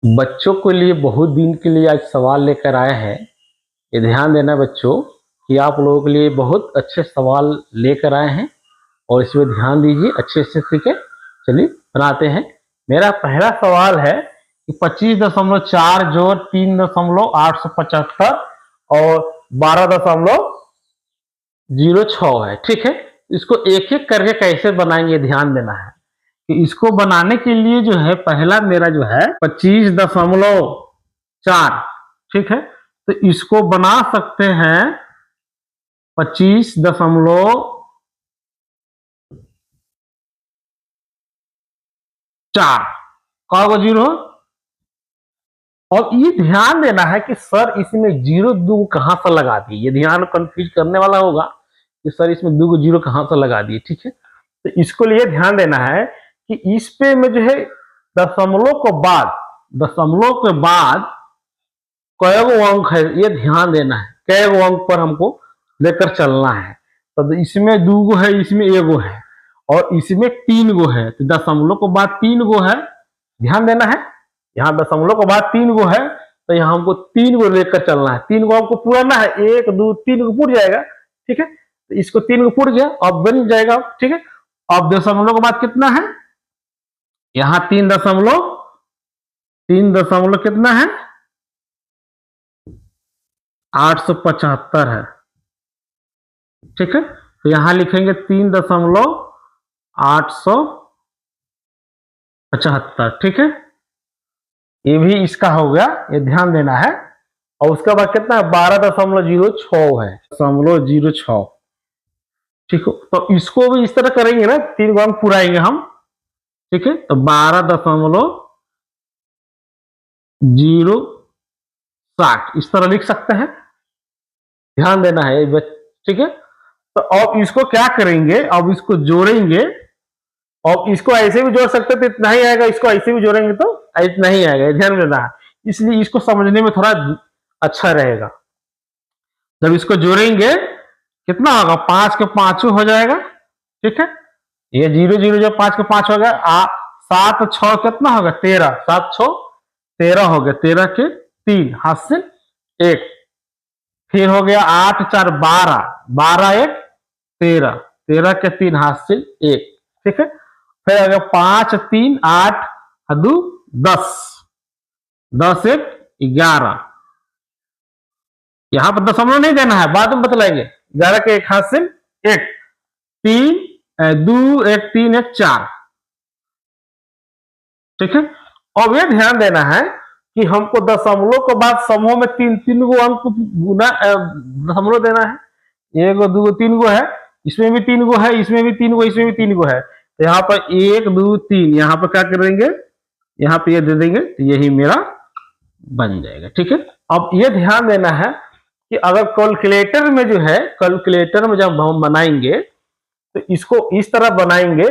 बच्चों के लिए बहुत दिन के लिए आज सवाल लेकर आए हैं। ये ध्यान देना बच्चों कि आप लोगों के लिए बहुत अच्छे सवाल लेकर आए हैं और इसमें ध्यान दीजिए अच्छे से। ठीक है, चलिए बनाते हैं। मेरा पहला सवाल है कि 25.4 जोड़ 3.875 और 12.06 है। ठीक है, इसको एक एक करके कैसे बनाएंगे ध्यान देना है कि इसको बनाने के लिए जो है पहला मेरा जो है 25.4। ठीक है, तो इसको बना सकते हैं 25.4 का जीरो। और ये ध्यान देना है कि सर इसमें जीरो दो कहां से लगा दिए, ये ध्यान कंफ्यूज करने वाला होगा कि सर इसमें दो जीरो कहां से लगा दिए। ठीक है, तो इसको लिए ध्यान देना है कि इस पे में जो है दशमलव के बाद कै गो अंक है, ये ध्यान देना है। कै गो अंक पर हमको लेकर चलना है। तो इसमें दो गो है, इसमें एगो है और इसमें तीन गो है। तो दशमलव के बाद तीन गो है, ध्यान देना है। यहाँ दशमलव के बाद तीन गो है तो यहाँ हमको तीन गो लेकर चलना है। तीन गो हमको पुराना है, एक दो तीन को पूर जाएगा। ठीक है, तो इसको तीन को पूर गया, अब बन जाएगा। ठीक है, अब दशमलव के बाद कितना है, यहाँ तीन दशमलव कितना है 875 है। ठीक है, तो यहां लिखेंगे 3.875। ठीक है, ये भी इसका हो गया, ये ध्यान देना है। और उसके बाद कितना है 12.06 है, 0.06। ठीक है, तो इसको भी इस तरह करेंगे ना, तीन को अंक पुराएंगे हम। ठीक है, तो 12.07 इस तरह लिख सकते हैं, ध्यान देना है। ठीक है, तो अब इसको क्या करेंगे, अब इसको जोड़ेंगे। और इसको ऐसे भी जोड़ सकते तो इतना ही आएगा, इसको ऐसे भी जोड़ेंगे तो इतना ही आएगा, ध्यान देना है। इसलिए इसको समझने में थोड़ा अच्छा रहेगा। जब इसको जोड़ेंगे कितना होगा, 5 के 5 हो जाएगा। ठीक है, ये 0 0 जब 5 के 5 हो गया, 7 6 कितना होगा 13, 7 6 13 हो गया, 13 के 3 हाथ से 1। फिर हो गया 8 4 12, 12 1 13, 13 के 3 हाथ से 1। ठीक है, फिर आ गया 5 3 8 2 10, 10 1 11। यहां पर दशमलव नहीं देना है, बाद में बतलाएंगे। 11 के एक हाथ से 1, 3 2 1 3 1 4। ठीक है, अब यह ध्यान देना है कि हमको दशमलव के बाद समूह में तीन तीन गो अंक गुना दशमलव देना है। एक गो दो गो तीन गो है, इसमें भी तीन गो है, इसमें भी तीन गो, इसमें भी तीन गो है। तो यहाँ पर 1 2 3, यहाँ पर क्या कर देंगे, यहाँ पे ये दे देंगे, तो यही मेरा बन जाएगा। ठीक है, अब ये ध्यान देना है कि अगर कैलकुलेटर में जो है, कैलकुलेटर में जब हम बनाएंगे तो इसको इस तरह बनाएंगे,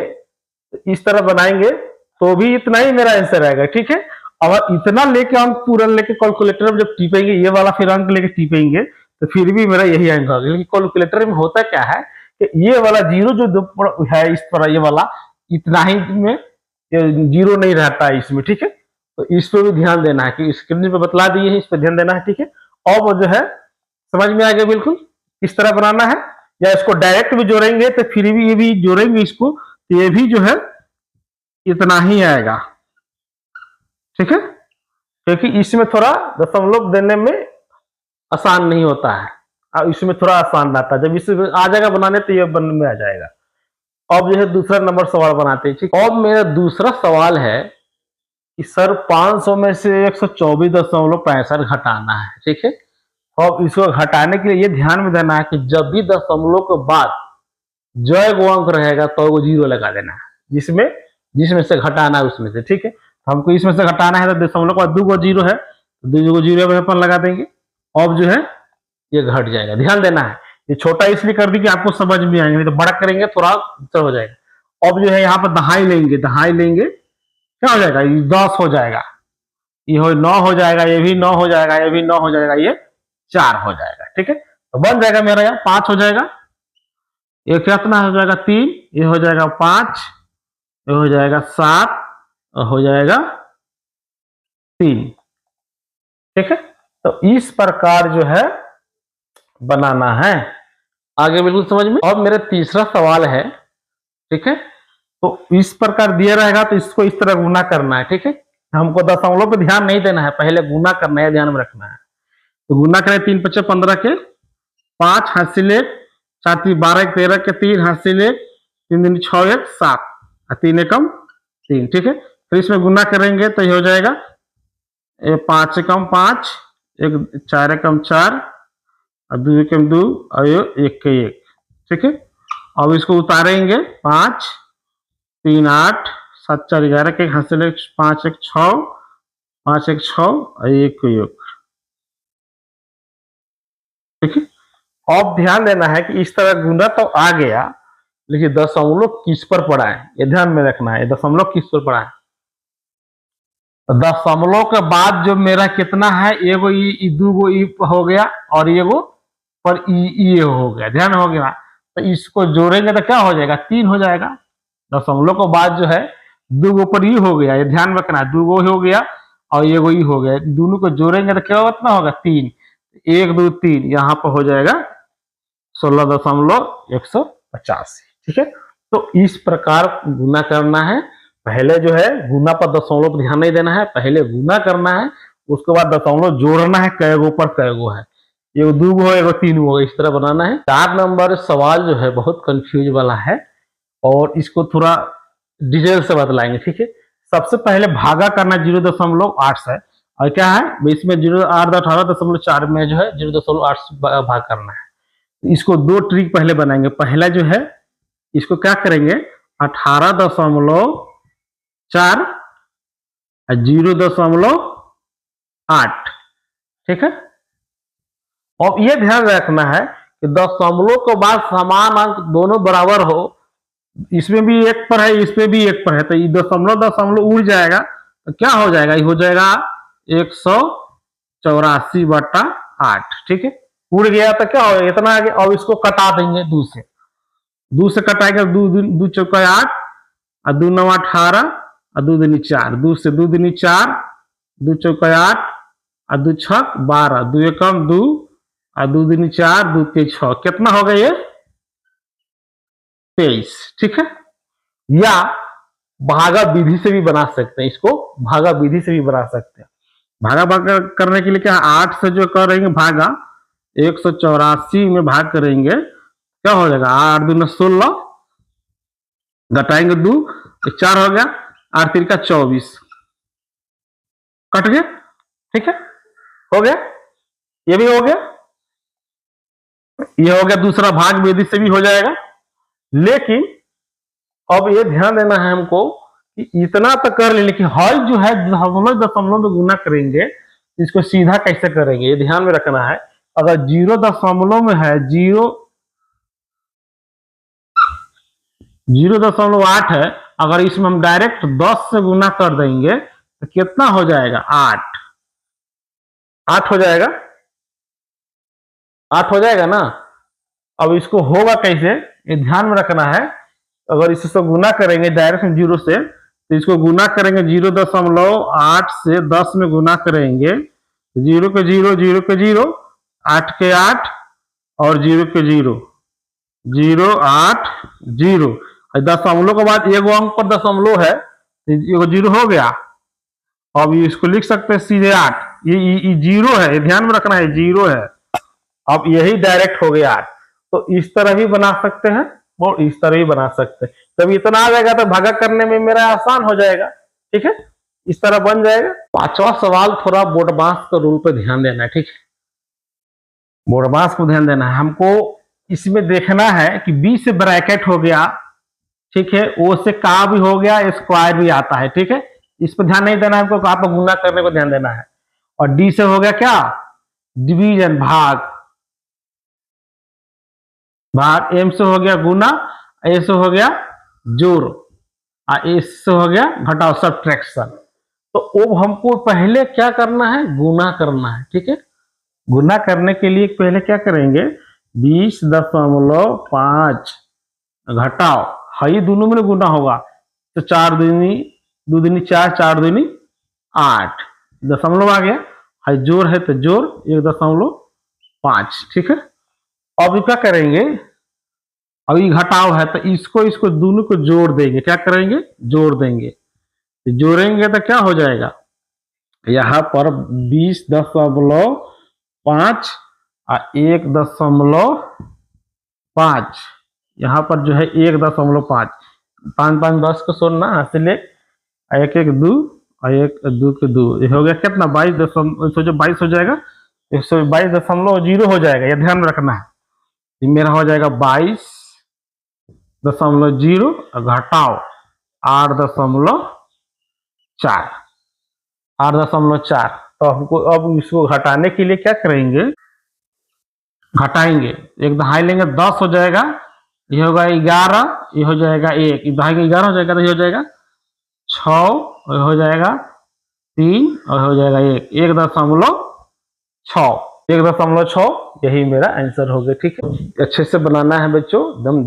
इस तरह बनाएंगे तो भी इतना ही मेरा आंसर आएगा। ठीक है, अगर इतना लेके अंक पूरा लेके कैलकुलेटर में जब टिपेंगे, ये वाला फिर अंक लेके टिपेंगे तो फिर भी मेरा यही अंक होगा। लेकिन कैलकुलेटर में होता क्या है कि ये वाला जीरो जो है इस तरह, ये वाला इतना ही में जीरो नहीं रहता है इसमें। ठीक है, तो इस पर भी ध्यान देना है कि स्क्रीन पे बतला दिए हैं, इस पर ध्यान देना है। ठीक है, और वो जो है समझ में आ गया बिल्कुल किस तरह बनाना है। या इसको डायरेक्ट भी जोड़ेंगे तो फिर भी ये भी जोड़ेंगे इसको, तो ये भी जो है इतना ही आएगा। ठीक है, क्योंकि इसमें थोड़ा दशमलव देने में आसान नहीं होता है, और इसमें थोड़ा आसान रहता है। जब इसमें आ जाएगा बनाने तो ये बनने में आ जाएगा। अब जो है दूसरा नंबर सवाल बनाते हैं। ठीक, अब मेरा दूसरा सवाल है कि सर 500 में से 124.65 घटाना है। ठीक है, अब इसको घटाने के लिए ये ध्यान में देना है कि जब भी दशमलव के बाद जो गो अंक रहेगा तो वो जीरो लगा देना है, जिसमें से घटाना है उसमें से। ठीक है, तो हमको इसमें से घटाना है तो दशमलव के बाद दो गो जीरो है, तो दो गो जीरो में अपन लगा देंगे। अब जो है ये घट जाएगा, ध्यान देना है। ये छोटा इसलिए कर दी कि आपको समझ में आएंगे, नहीं तो बड़ा करेंगे थोड़ा उत्तर हो जाएगा। अब जो है यहाँ पर दहाई लेंगे, क्या हो जाएगा, ये 10 हो जाएगा, ये 9 हो जाएगा, ये भी 9 हो जाएगा, ये भी 9 हो जाएगा, ये 4 हो जाएगा। ठीक है, तो बन जाएगा मेरा यहाँ 5 हो जाएगा, ये कितना हो जाएगा 3, ये हो जाएगा 5, ये हो जाएगा 7, हो जाएगा 3। ठीक है, तो इस प्रकार जो है बनाना है। आगे बिल्कुल समझ में। और मेरा तीसरा सवाल है, ठीक है, तो इस प्रकार दिया रहेगा तो इसको इस तरह गुना करना है। ठीक है, हमको दशमलव पे ध्यान नहीं देना है, पहले गुना करना है, ध्यान में रखना है। तो गुना करें 3 × 5 = 15 के 5 हासिल 1 4 × 3 = 12 13 के 3 हासिल 1 3 × 6 = 7 और 3 एकम 3। ठीक है, फिर इसमें गुना करेंगे तो ये हो जाएगा 5 एकम 5 4 एकम 4 और 2 एकम 2 और 1 के 1। ठीक है, अब इसको उतारेंगे 5 3 8 7 4 11 के हासिल 1 5 1 6 5 1 6 और 1 को 1। ठीक है, अब ध्यान देना है कि इस तरह गुना तो आ गया, लेकिन दशमलव किस पर पड़ा है ये ध्यान में रखना है। दशमलव किस पर पड़ा है? दशमलव के बाद जो मेरा कितना है, एगो ई दूगो ई हो गया और एगो पर ई हो गया, ध्यान हो गया। तो इसको जोड़ेंगे तो क्या हो जाएगा? 3 हो जाएगा। दशमलव के बाद जो है दूगो पर ई हो गया, ये ध्यान रखना, दूगो हो गया और एगो ई हो गया, दोनों को जोड़ेंगे तो क्या कितना होगा? 3 1 2 3, यहाँ पर हो जाएगा 16.185। ठीक है, तो इस प्रकार गुना करना है। पहले जो है गुना पर दशमलव पर ध्यान नहीं देना है, पहले गुना करना है, उसके बाद दशमलव जोड़ना है, कैगो पर कैगो है, एगो दूगो हो एगो 3 हो, इस तरह बनाना है। 4 नंबर सवाल जो है बहुत कंफ्यूज वाला है और इसको थोड़ा डिटेल से बतलाएंगे। ठीक है, सबसे पहले भागा करना 0.8 से, और क्या है इसमें 0.18.4 में जो है 0.8 से भाग करना है। इसको 2 ट्रिक पहले बनाएंगे। पहला जो है इसको क्या करेंगे 18.4 और 0.8। ठीक है, अब ये ध्यान रखना है कि दशमलव के बाद समान अंक दोनों बराबर हो, इसमें भी 1 पर है इसमें भी 1 पर है, तो ये दशमलव उड़ जाएगा तो क्या हो जाएगा? ये हो जाएगा 184/8। ठीक है, उड़ गया तो क्या होगा? इतना आगे। अब इसको कटा देंगे 2 से कटाएंगे, 2 चौका 8 और 2 9 18 और 2 दूनी 4, 2 से 2 दूनी 4 2 चौका 8 और 2 छक 12 2 एकम 2 और 2 दूनी 4 2 के 6, कितना हो गया? ये 23। ठीक है, या भागा विधि से भी बना सकते हैं, इसको भागा विधि से भी बना सकते हैं। भागा करने के लिए क्या 8 से जो करेंगे भागा 184 में भाग करेंगे, क्या हो जाएगा? 8 दूना 16 घटाएंगे 2 4 हो गया, 8 3 का 24, कट गया। ठीक है, हो गया, ये भी हो गया, ये हो गया। दूसरा भाग विधि से भी हो जाएगा, लेकिन अब ये ध्यान देना है हमको कि इतना तो कर ले, लेकिन हल जो है दशमलव में गुना करेंगे, इसको सीधा कैसे करेंगे ये ध्यान में रखना है। अगर 0.8 में है 0.8 है, अगर इसमें हम डायरेक्ट 10 से गुना कर देंगे तो कितना हो जाएगा? 8 हो जाएगा, 8 हो जाएगा ना। अब इसको होगा कैसे ये ध्यान में रखना है। अगर इससे गुना करेंगे डायरेक्ट 0 से, तो इसको गुना करेंगे 0.8 से 10 में गुना करेंगे, 0 के 0 0 के 0 8 के 8 और 0 के 0 0 8 0, दशमलव के बाद एगो अंक पर दशमलव है, एगो 0 हो गया। अब इसको लिख सकते हैं सीधे 8, ये 0 है, ध्यान में रखना है 0 है। अब यही डायरेक्ट हो गया 8, तो इस तरह भी बना सकते हैं और इस तरह भी बना सकते हैं। जब इतना आ जाएगा तो भागा करने में मेरा आसान हो जाएगा। ठीक है, इस तरह बन जाएगा। 5वां सवाल थोड़ा बोडमास के रूल पे ध्यान देना है। ठीक है, बोडमास को ध्यान देना है हमको। इसमें देखना है कि बी से ब्रैकेट हो गया, ठीक है, ओ से का भी हो गया, स्क्वायर भी आता है। ठीक है, इस पर ध्यान नहीं देना है हमको, कहां पर गुना करने को ध्यान देना है। और डी से हो गया क्या? डिवीजन, भाग। एम से हो गया गुना, ए से हो गया जोड़, और ए से हो गया घटाव, सब्ट्रैक्शन। तो अब हमको पहले क्या करना है? गुना करना है। ठीक है, गुना करने के लिए पहले क्या करेंगे? 20.5 घटाव, हाई दोनों में गुना होगा, तो 4 दूनी 2 दूनी 4 4 दूनी 8, दशमलव आ गया, है जोड़ है तो जोड़ 1.5, ठीक है। अब क्या करेंगे, अभी घटाव है तो इसको दोनों को जोड़ देंगे, क्या करेंगे, जोड़ देंगे। तो जोड़ेंगे तो क्या हो जाएगा, यहाँ पर 20.5 और 1.5, यहाँ पर जो है 1.5, 5 5 10 को सोना हासिल, 1 1 2 और 1 2 के 2, ये हो गया कितना 22 हो जाएगा, 122.0 हो जाएगा, ये ध्यान रखना है। ये मेरा हो जाएगा 22.0 और घटाव 8.4। तो हमको अब इसको घटाने के लिए क्या करेंगे, घटाएंगे, एक दहाई लेंगे 10 हो जाएगा, ये होगा 11, ये हो जाएगा 1, दहाई का 11 हो जाएगा, तो ये हो जाएगा 6, और हो जाएगा 3, और हो जाएगा 1.6, 1.6, यही मेरा आंसर हो गया, ठीक है। अच्छे से बनाना है बच्चों, एकदम।